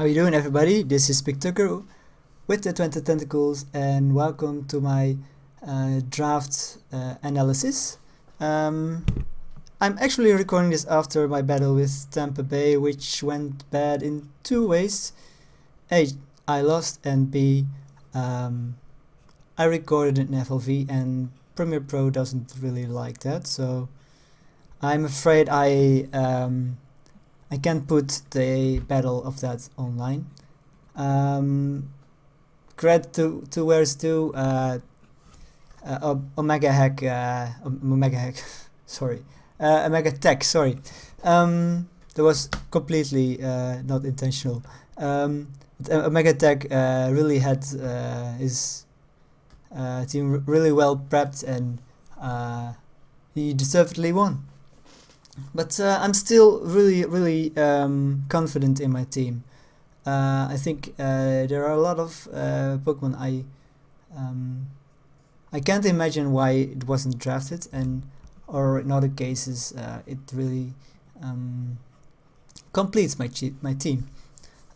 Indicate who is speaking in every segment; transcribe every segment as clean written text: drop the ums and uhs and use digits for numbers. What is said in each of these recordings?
Speaker 1: you doing, everybody? This is Tucker with the 20 Tentacles, and welcome to my draft analysis. I'm actually recording this after my battle with Tampa Bay, which went bad in two ways. A, I lost, and B, I recorded in FLV, and Premiere Pro doesn't really like that, so I'm afraid I can't put the battle of that online. Credit to where it's due. Omega Hack, sorry, Omega Tech, sorry. That was completely not intentional. Omega Tech really had his team really well prepped, and he deservedly won. But I'm still really confident in my team. I think there are a lot of Pokemon I can't imagine why it wasn't drafted, or in other cases it really completes my team.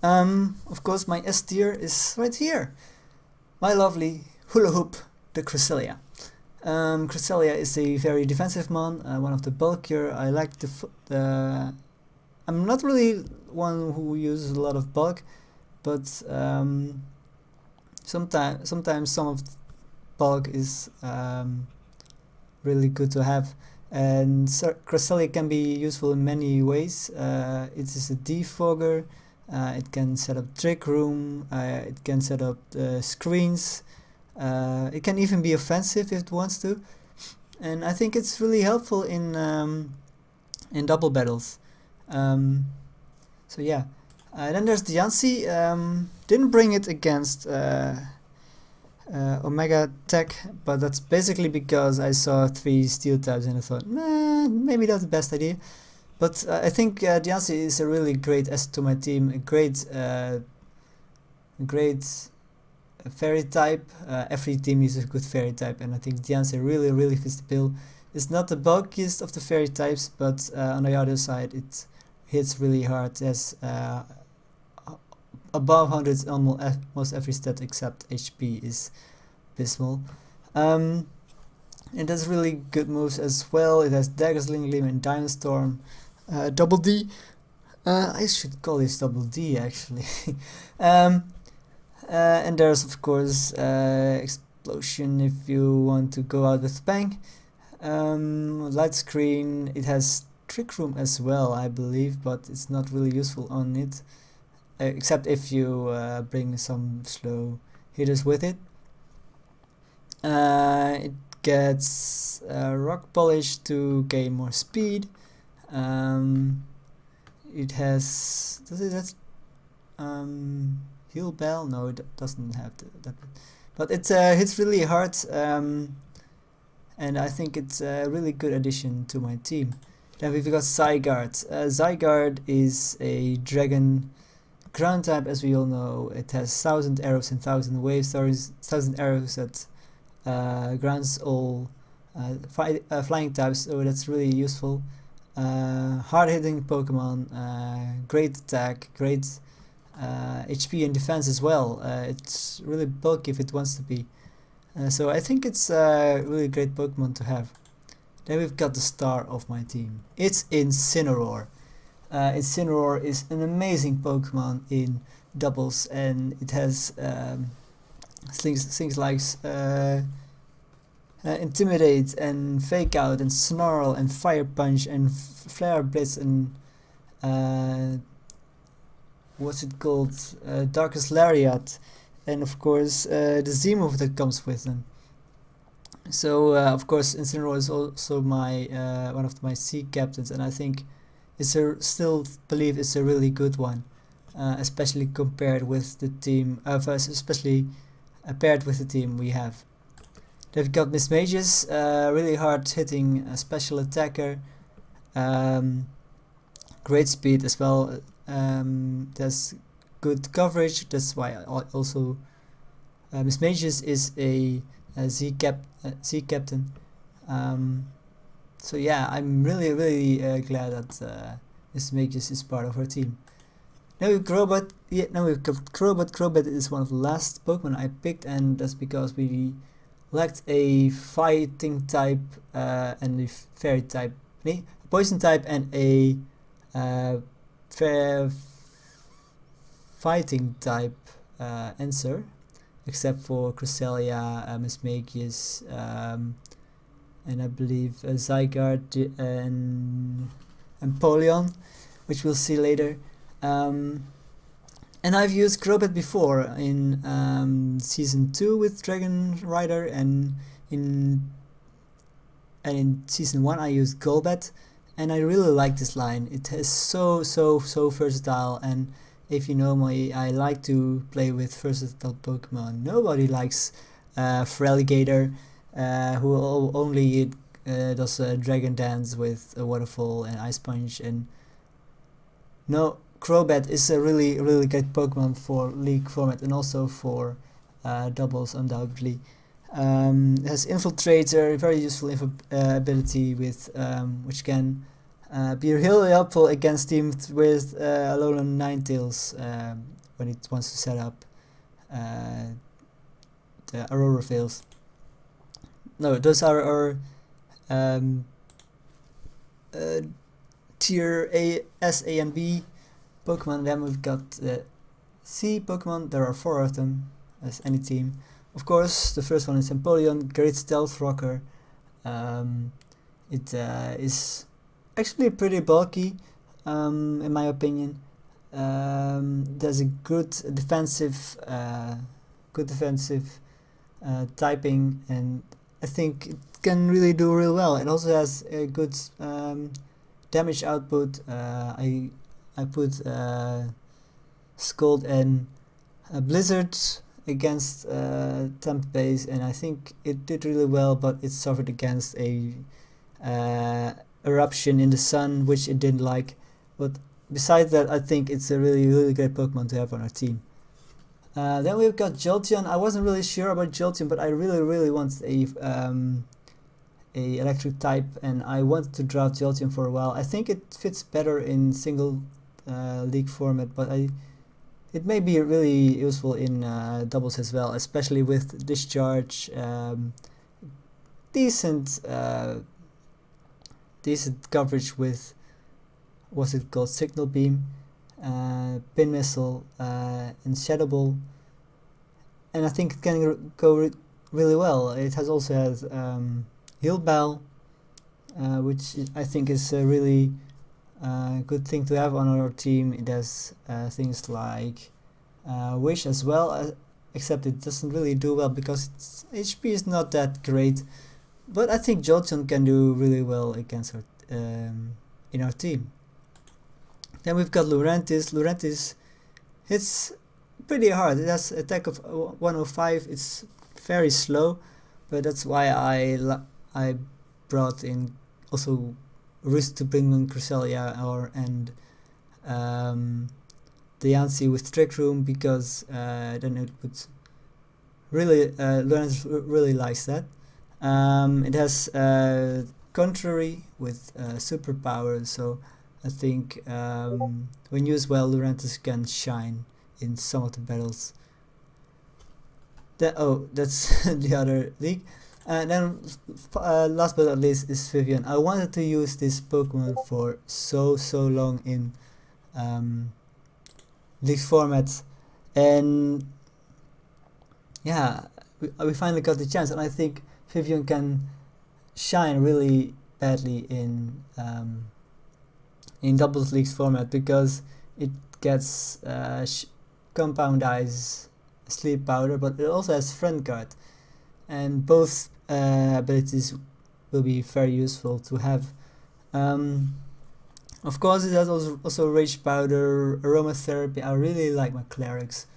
Speaker 1: Of course, my S tier is right here. My lovely Hula Hoop, the Cresselia. Cresselia is a very defensive mon, one of the bulkier. I like the I'm not really one who uses a lot of bulk, but sometimes some of the bulk is really good to have, and Cresselia can be useful in many ways. It is a defogger, it can set up trick room, it can set up screens. It can even be offensive if it wants to, and I think it's really helpful in double battles. So yeah, then there's Diancie. Didn't bring it against Omega Tech, but that's basically because I saw 3 steel types and I thought, maybe that's the best idea. But I think Diancie is a really great asset to my team, a great fairy type. Every team needs a good fairy type, and I think Diancie really fits the bill. It's not the bulkiest of the fairy types, but on the other side it hits really hard. It has above 100 on almost every stat except HP is abysmal. It has really good moves as well. It has Dagger, Sling Gleam, and Diamond Storm. Double D. I should call this Double D actually. And there's of course Explosion if you want to go out with bang. Light Screen, it has Trick Room as well, I believe, but it's not really useful on it, except if you bring some slow hitters with it. It gets Rock Polish to gain more speed. It has, does it have Heal Bell? No, it doesn't have that, but it hits really hard, and I think it's a really good addition to my team. Then we've got Zygarde. Zygarde is a dragon ground type, as we all know. It has 1000 arrows and 1000 wave stories, 1000 arrows that grounds all flying types, so that's really useful. Hard-hitting Pokemon, great attack, great HP and defense as well. It's really bulky if it wants to be. So I think it's a really great Pokemon to have. Then we've got the star of my team. It's Incineroar. Incineroar is an amazing Pokemon in doubles, and it has things like Intimidate and Fake Out and Snarl and Fire Punch and Flare Blitz and what's it called? Darkest Lariat, and of course the Z move that comes with them. So of course Incineroar is also my one of my C captains, and I think still believe it's a really good one, especially compared with the team, especially paired with the team we have. They've got Miss Mages, really hard hitting special attacker, great speed as well. There's good coverage. That's why I also Miss Mages is a Z captain. So yeah, I'm really glad that Miss Mages is part of our team. Now we've Crobat. Yeah, now we've got Crobat. Crobat is one of the last Pokemon I picked, and that's because we lacked a fighting type and a fairy type, a poison type and a fighting type answer, except for Cresselia, Mismagius, and I believe Zygarde and Empoleon, which we'll see later. And I've used Crobat before in season 2 with Dragon Rider, and in season 1 I used Golbat, and I really like this line. It is so versatile, and if you know me, I like to play with versatile Pokemon. Nobody likes Feraligatr, who only does a Dragon Dance with a Waterfall and Ice Punch, and no, Crobat is a really great Pokemon for League format and also for doubles, undoubtedly. It has Infiltrator, very useful ability with which can be really helpful against teams with Alolan Ninetales when it wants to set up the Aurora Veils. No, those are our tier A, S, A, and B Pokemon. Then we've got the C Pokemon. There are 4 of them, as any team. Of course, the first one is Empoleon, great stealth rocker. It is actually pretty bulky, in my opinion. There's a good defensive typing, and I think it can really do real well. It also has a good damage output. I put Scald and Blizzard against temp base, and I think it did really well, but it suffered against a eruption in the sun, which it didn't like. But besides that, I think it's a really great Pokemon to have on our team. Then we've got Jolteon. I wasn't really sure about Jolteon, but I really want a electric type, and I wanted to draft Jolteon for a while. I think it fits better in single league format, but it may be really useful in doubles as well, especially with Discharge, decent coverage with, what's it called, Signal Beam, Pin Missile, and Shadow Ball, and I think it can go really well. It also has Heal Bell, which I think is a really good thing to have on our team. It has things like Wish as well, except it doesn't really do well because its HP is not that great. But I think Jolteon can do really well against our in our team. Then we've got Lurantis. Lurantis hits pretty hard. It has attack of 105. It's very slow, but that's why I brought in also risk to bring in Cresselia and Diancie with Trick Room, because then it would really Lurantis really likes that. It has Contrary with superpower, so I think when used well, Lurantis can shine in some of the battles. That's the other league. And then last but not least is Vivian. I wanted to use this Pokemon for so long in league formats, and yeah, we finally got the chance, and I think Vivian can shine really badly in doubles leagues format, because it gets Compound Eyes, Sleep Powder, but it also has Friend Guard, and both abilities will be very useful to have. Of course, it has also Rage Powder, Aromatherapy. I really like my clerics,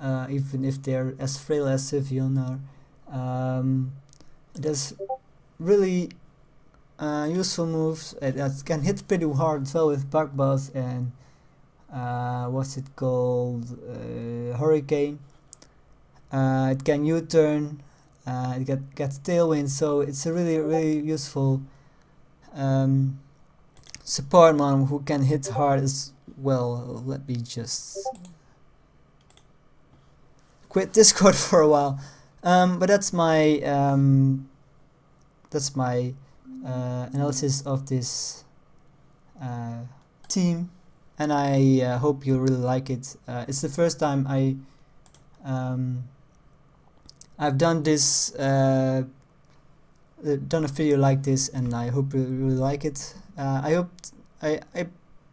Speaker 1: even if they're as frail as Vivian are. It has really useful moves that can hit pretty hard as well with Bug Buzz and what's it called, Hurricane. It can U-turn, it gets Tailwind, so it's a really useful support mom who can hit hard well, let me just quit Discord for a while. But that's my analysis of this team, and I hope you really like it. It's the first time I've done this, done a video like this, and I hope you really like it. I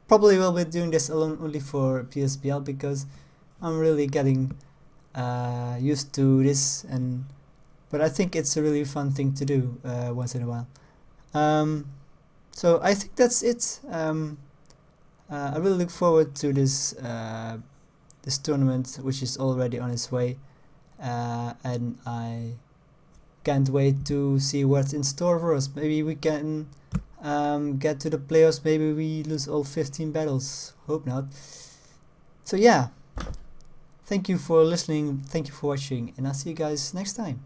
Speaker 1: probably will be doing this alone only for PSBL because I'm really getting used to this, but I think it's a really fun thing to do once in a while. So I think that's it. I really look forward to this this tournament, which is already on its way, and I can't wait to see what's in store for us. Maybe we can get to the playoffs. Maybe we lose all 15 battles. Hope not. So yeah, thank you for listening, thank you for watching, and I'll see you guys next time.